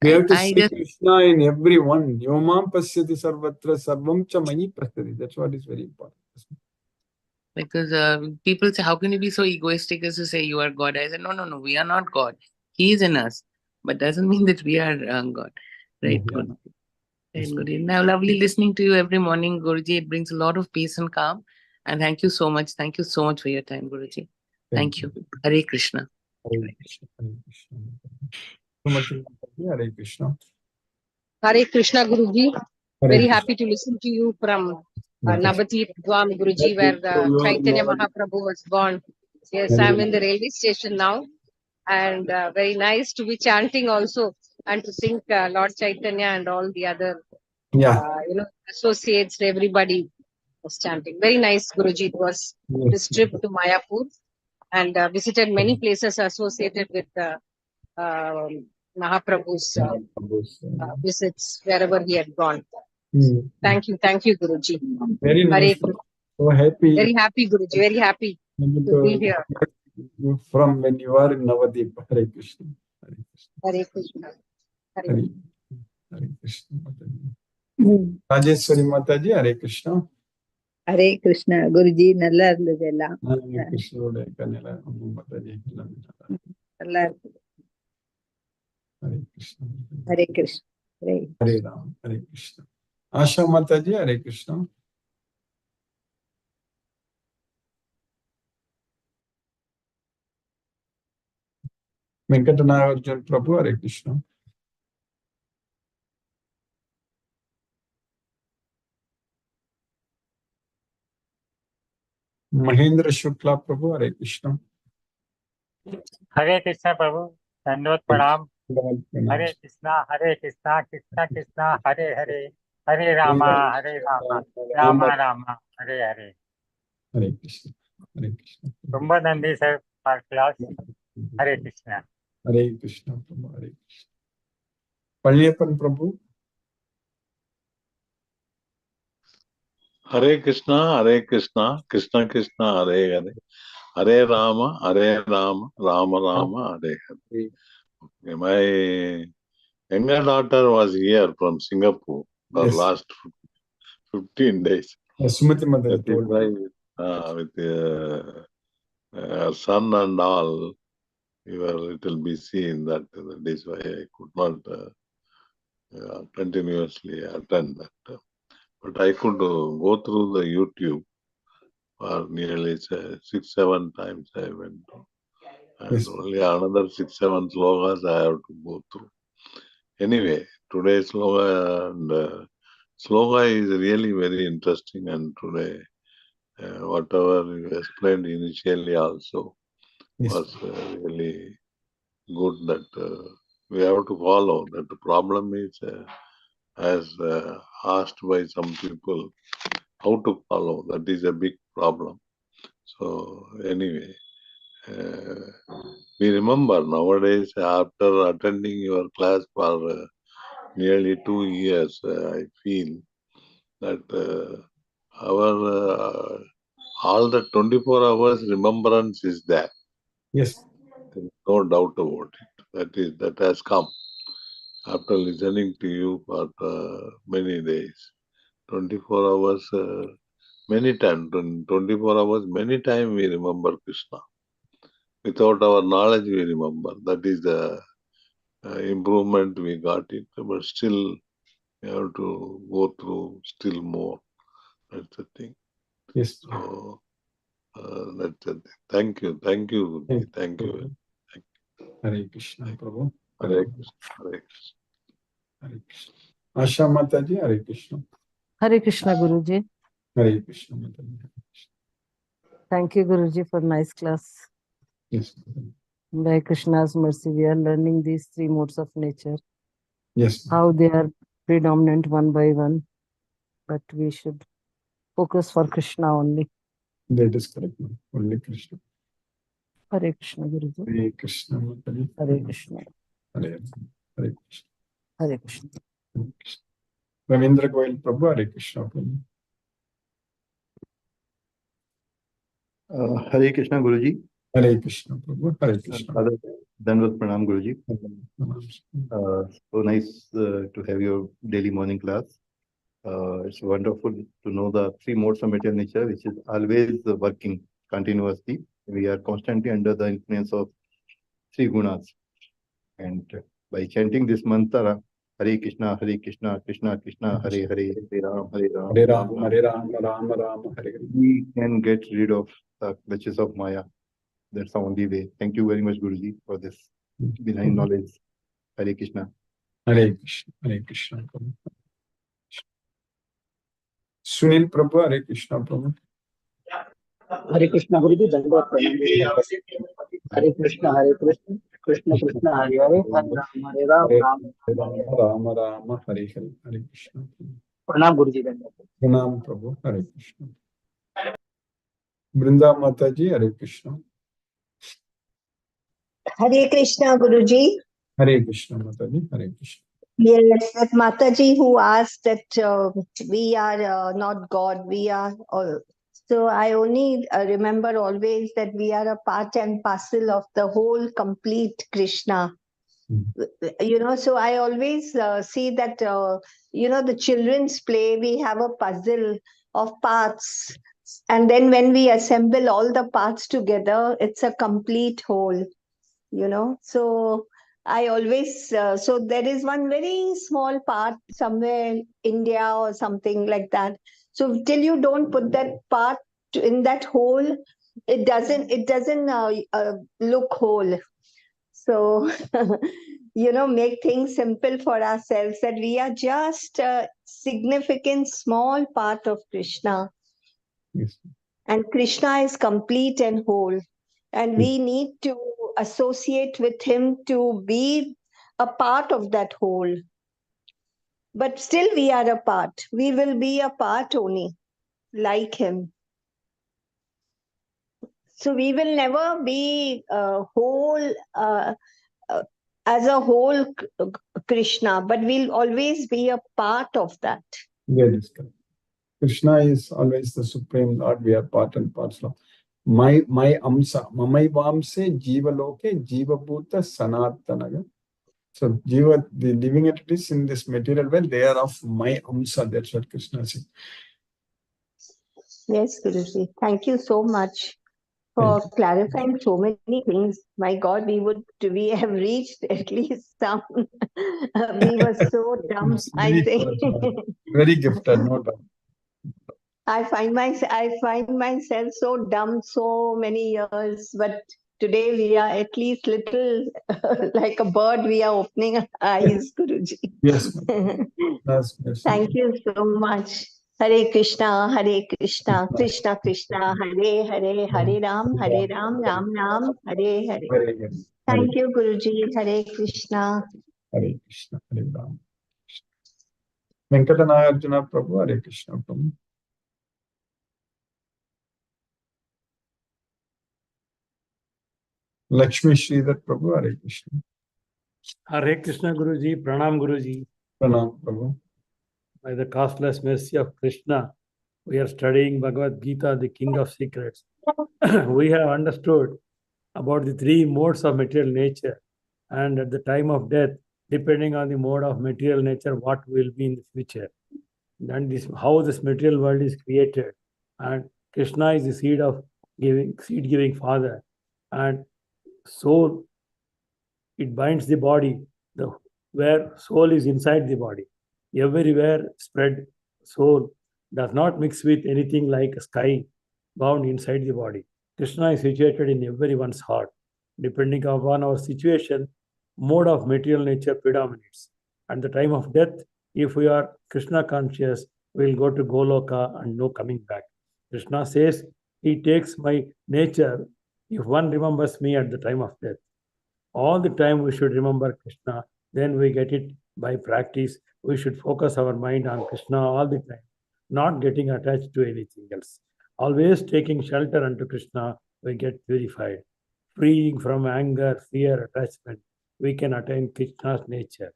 We I have to see Krishna in everyone. Yomam pasyati sarvatra sarvam cha mani prasthati. That's what is very important. Because people say, how can you be so egoistic as to say you are God? I said, no, we are not God. He is in us, but doesn't mean that we are God. Right, Yeah. good. Right, good. Now, lovely listening to you every morning, Guruji. It brings a lot of peace and calm. And thank you so much. Thank you so much for your time, Guruji. Thank you. Hare Krishna. Hare Krishna. Hare Krishna. Hare Krishna. Hare Krishna, Guruji. Very happy to listen to you from Navadip Dwam, Guruji, where the Chaitanya Mahaprabhu was born. Yes, I'm in the railway station now. And very nice to be chanting also and to think Lord Chaitanya and all the other associates, everybody was chanting. Very nice, Guruji. It was this trip to Mayapur and visited many places associated with Mahaprabhu's visits wherever he had gone. Thank you, Guruji. Very nice. So happy. Very happy, Guruji. Very happy to be here. From when you are in Navadip. Hare Krishna. Hare Krishna. Hare Krishna. Rajeshwari Mataji, Hare Krishna. Hare Krishna, Guruji, நல்லா இருந்தது எல்லாம். Hare Krishna. நல்லா இருக்குது. Hare Krishna. Hare Krishna. Hare Ram. Hare Krishna. Asha Mataji, Hare Krishna. Venkatanagarjan Prabhu, Hare Krishna. Mahendra Shukla Prabhu, Hare Krishna. Hare Krishna Prabhu, Dandot Pranam. Hare Krishna, Krishna Krishna, Hare Hare, Hare Rama, Rama Rama, Hare Hare. Hare Krishna. Hare Krishna. Tumba Nandi sir, for class. Hare Krishna. Hare Krishna Prabhu, Hare Krishna. Palyapan Prabhu. Hare Krishna, Krishna Krishna, Hare Hare. Hare Rama, Rama Rama, Hare Hare. Okay, younger daughter was here from Singapore for Yes. last 15 days. Sumati Mother That is told me. why with son and all, we were a little busy in that. That is why I could not continuously attend that. But I could go through the YouTube for nearly 6-7 times I went to. And Yes. only another 6-7 slokas I have to go through. Anyway, today's sloka and sloka is really very interesting, and today whatever you explained initially also Yes. was really good, that we have to follow. That the problem is, as asked by some people, how to follow. That is a big problem. So anyway, we remember nowadays, after attending your class for nearly 2 years, I feel that our all the 24 hours remembrance is there. Yes. There is no doubt about it. That has come after listening to you for many days. 24 hours, many times. 24 hours, many times we remember Krishna. Without our knowledge, we remember. That is the improvement we got it. But still, we have to go through still more. That's the thing. Yes. So that's the thing. Thank you. Thank you. Thank you. Hare Krishna, Prabhu. Hare Krishna. Hare Krishna. Hare Krishna. Asha Mataji, Hare Krishna. Hare Krishna, Guruji. Hare Krishna, Mataji. Thank you, Guruji, for nice class. Yes. By Krishna's mercy, we are learning these three modes of nature. Yes. How they are predominant one by one, but we should focus for Krishna only. That is correct. Only Krishna. Hare Krishna, Guruji. Hare Krishna, Mataji. Hare Krishna. Hare Krishna. Hare Krishna. Ravindra Goyal Prabhu, Hare Krishna, Prabhu. Hare Krishna, Guruji. Hare Krishna, Prabhu. Hare Krishna. Dandavat Pranam, Guruji. So nice to have your daily morning class. It's wonderful to know the three modes of material nature, which is always working continuously. We are constantly under the influence of three gunas. And by chanting this mantra, Hare Krishna, Krishna Krishna, Hare Hare, Hare Ram, Hare Ram, Hare Ram, Ram Ram, Hare Hare. we can get rid of the clutches of Maya. That's the only way. Thank you very much, Guruji, for this benign knowledge. Hare Krishna. Hare Krishna, Hare Krishna, Prabhu. Sunil Prabhu, Hare Krishna, Prabhu. Hare Krishna, Guruji. Dandavat Pranam. Hare Krishna, Krishna Krishna, Hare Hare, Hare Ram, Ram Ram, Hare Hare. Hare Krishna. Pranam, Guruji. Dandavat. Pranam, Prabhu. Hare Krishna. Brinda Mataji, Hare Krishna. Hare Krishna, Guruji. Hare Krishna, Mataji. Hare Krishna. Yes, that Mataji who asked that we are not God, we are all. So I only remember always that we are a part and parcel of the whole complete Krishna. You know, so I always see that, you know, the children's play, we have a puzzle of parts. And then when we assemble all the parts together, it's a complete whole, you know. So I always, so there is one very small part somewhere in India or something like that. So till you don't put that part in that whole, it doesn't look whole. So, you know, make things simple for ourselves, that we are just a significant small part of Krishna. Yes. And Krishna is complete and whole. And we need to associate with him to be a part of that whole. But still we are a part. We will be a part only, like him. So we will never be a whole, as a whole Krishna, but we'll always be a part of that. That is correct. Krishna is always the Supreme Lord. We are part and parcel of. My amsa, mamai vamse jiva loke jiva bhuta sanatanaga So Jiva, the living entities in this material world, they are of my Amsa. That's what Krishna said. Yes, Guruji. Thank you so much for clarifying so many things. My God, we have reached at least some. We were so dumb, I think. Very gifted, no doubt. I find myself so dumb so many years, but today we are at least little like a bird. We are opening our eyes, Guruji. Yes. Yes. Thank you so much. Hare Krishna, Krishna Krishna, Hare Hare, Hare Ram, Ram Ram, Hare Hare. Thank you, Guruji. Hare Krishna. Hare Krishna, Hare Ram. Venkatanayarjuna Prabhu, Hare Krishna Prabhu. Lakshmi Sridhar Prabhu, Hare Krishna. Hare Krishna Guruji, Pranam Guruji. Pranam Prabhu. By the costless mercy of Krishna, we are studying Bhagavad Gita, the King of Secrets. We have understood about the three modes of material nature, and at the time of death, depending on the mode of material nature, what will be in the future. And this, how this material world is created. And Krishna is the seed-giving Father. And soul, it binds the body, where soul is inside the body. Everywhere spread soul does not mix with anything like sky bound inside the body. Krishna is situated in everyone's heart. Depending upon our situation, mode of material nature predominates. At the time of death, if we are Krishna conscious, we will go to Goloka and no coming back. Krishna says, he takes my nature if one remembers me at the time of death. All the time we should remember Krishna, then we get it by practice. We should focus our mind on Krishna all the time, not getting attached to anything else. Always taking shelter unto Krishna, we get purified. Freeing from anger, fear, attachment, we can attain Krishna's nature.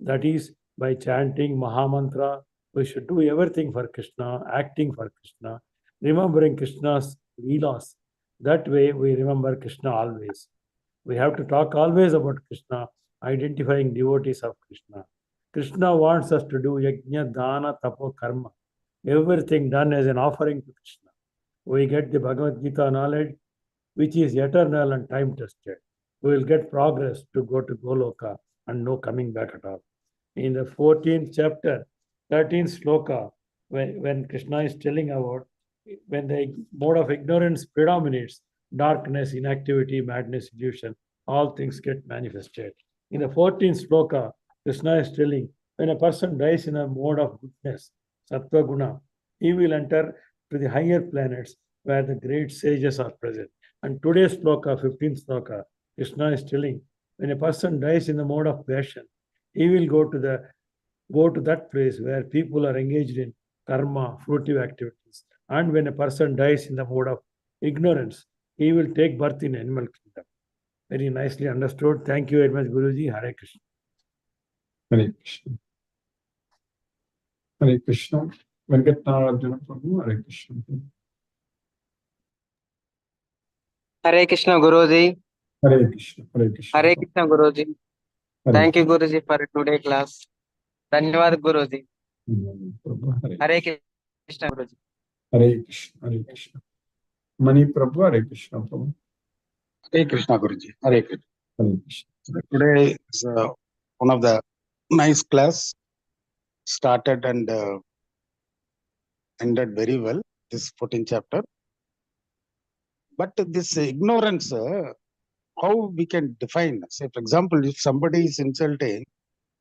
That is, by chanting Mahamantra, we should do everything for Krishna, acting for Krishna, remembering Krishna's leelas. That way we remember Krishna always. We have to talk always about Krishna, identifying devotees of Krishna. Krishna wants us to do yajna, dana, tapo, karma. Everything done as an offering to Krishna. We get the Bhagavad Gita knowledge, which is eternal and time-tested. We will get progress to go to Goloka and no coming back at all. In the 14th chapter, 13th sloka, when Krishna is telling about when the mode of ignorance predominates, darkness, inactivity, madness, illusion, all things get manifested. In the 14th sloka, Krishna is telling, when a person dies in a mode of goodness, sattva guna, he will enter to the higher planets where the great sages are present. And today's sloka, 15th sloka, Krishna is telling, when a person dies in the mode of passion, he will go to that place where people are engaged in karma, fruitive activities. And when a person dies in the mode of ignorance, he will take birth in animal kingdom. Very nicely understood. Thank you very much, Guruji. Hare Krishna. Hare Krishna. Hare Krishna. Venkatanayarjuna Prabhu, Hare Krishna. Hare Krishna, Guruji. Hare Krishna. Hare Krishna. Hare Krishna, Guruji. Thank you, Guruji, for today's class. Dhanyavad, Guruji. Hare Krishna, Guruji. Hare Krishna. Hare Krishna. Mani Prabhu, Hare Krishna Prabhu. Hare Krishna, Guruji. Hare Krishna. Hare Krishna. Today is one of the nice class. Started and ended very well, this 14th chapter. But this ignorance, how we can define? Say, for example, if somebody is insulting,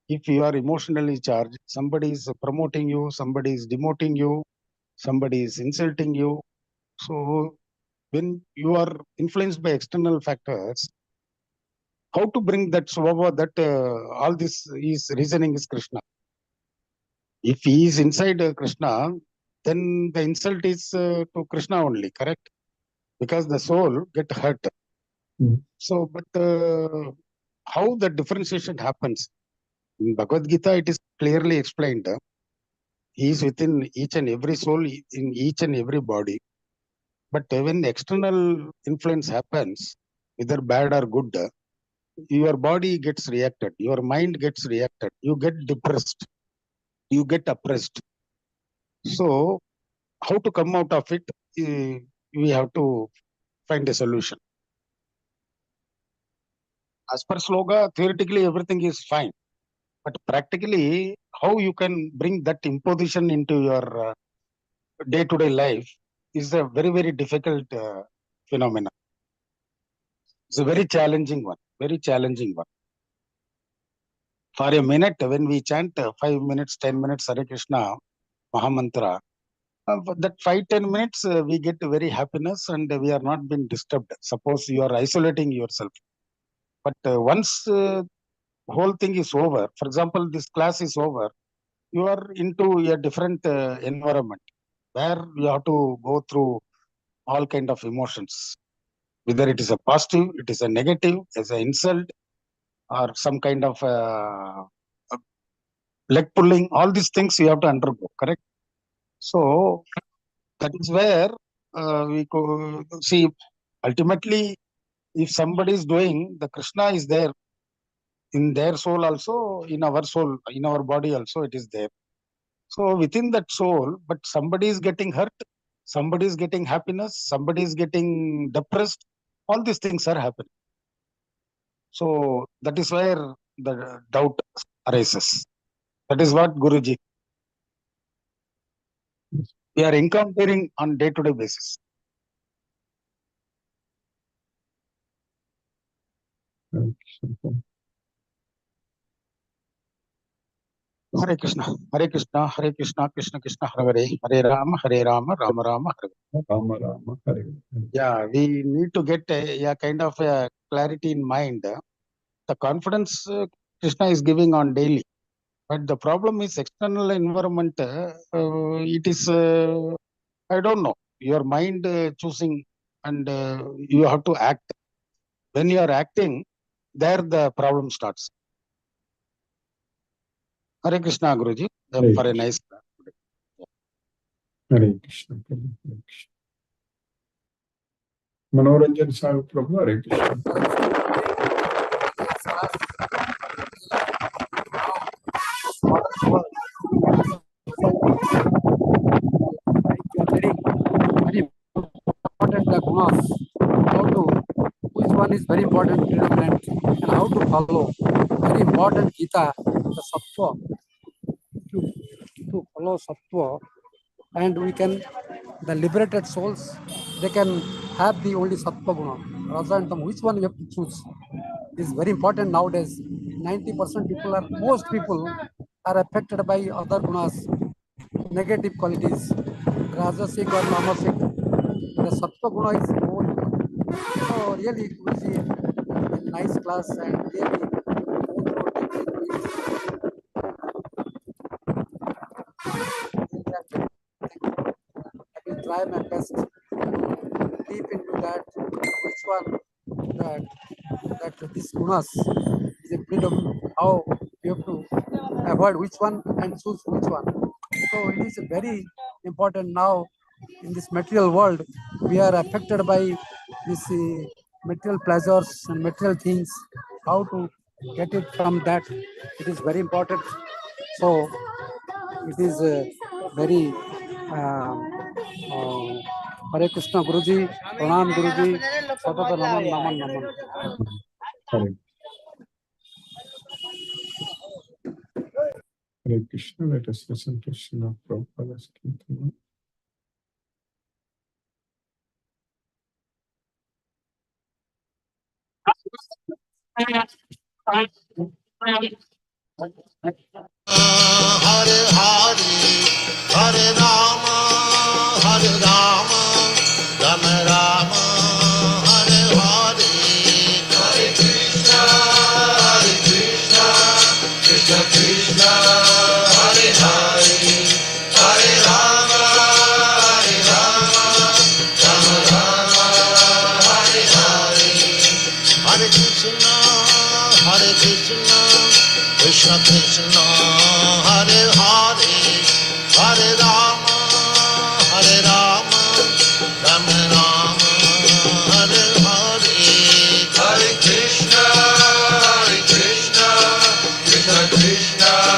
if you are emotionally charged, somebody is promoting you, somebody is demoting you, somebody is insulting you. So when you are influenced by external factors, how to bring that swabha, that all this is reasoning is Krishna. If he is inside Krishna, then the insult is to Krishna only, correct? Because the soul get hurt. So, but how the differentiation happens? In Bhagavad Gita, it is clearly explained. He is within each and every soul, in each and every body. But when external influence happens, either bad or good, your body gets reacted, your mind gets reacted, you get depressed, you get oppressed. So how to come out of it? We have to find a solution. As per sloga, theoretically everything is fine, but practically how you can bring that imposition into your day-to-day life is a very, very difficult phenomenon. It's a very challenging one, very challenging one. For a minute, when we chant 5 minutes, 10 minutes Hare Krishna Mahamantra, for that 5-10 minutes, we get very happiness and we are not being disturbed. Suppose you are isolating yourself. But once whole thing is over, for example, this class is over, you are into a different environment where you have to go through all kind of emotions. Whether it is a positive, it is a negative, as an insult, or some kind of leg pulling, all these things you have to undergo, correct? So that is where we go see, ultimately, if somebody is doing, the Krishna is there in their soul also, in our soul, in our body also, it is there. So within that soul, but somebody is getting hurt, somebody is getting happiness, somebody is getting depressed, all these things are happening. So that is where the doubt arises. That is what Guruji, we are encountering on day-to-day basis. Hare Krishna, Hare Krishna, Hare Krishna, Krishna Krishna, Hare Hare, Hare Rama, Rama Rama, Hare Hare. Rama, Hare. Yeah, we need to get a kind of a clarity in mind. The confidence Krishna is giving on daily. But the problem is external environment. It is, I don't know, your mind choosing and you have to act. When you are acting, there the problem starts. Hare Krishna, Guruji, Hare for a Krishna. nice. Hare Krishna. Hare Krishna. Manoranjan Sahib Prabhu, Hare Krishna. Very important the gunas, how to, which one is very important, predominant, and how to follow. Very important Gita, the sattva, to follow sattva, and we can, the liberated souls, they can have the only sattva guna. Raja and tam, which one you have to choose is very important nowadays. 90% people are, most people are affected by other gunas, negative qualities, rajasic or tamasic. The sattva guna is more. So really, it was a nice class and really I will try my best deep into that, which one that this gunas is a freedom, how you have to avoid which one and choose which one. So it is very important now in this material world. We are affected by this material pleasures and material things. How to get it from that? It is very important. So it is very Hare Krishna Guruji, Pranam Guruji, Satata Naman Naman Naman. Hare. Hare Krishna, let us listen to Srila Prabhupada's Kirtan. Hare Hare, Hare Rama, Rama Rama, Hare Hare, Hare Krishna, Krishna Krishna, Hare Hare, Hare Rama, Rama Rama, Hare Hare, Hare Krishna, Krishna Krishna, Hare Hare, Hare Rama, Rama Rama, Hare Hare, Hare Krishna, Krishna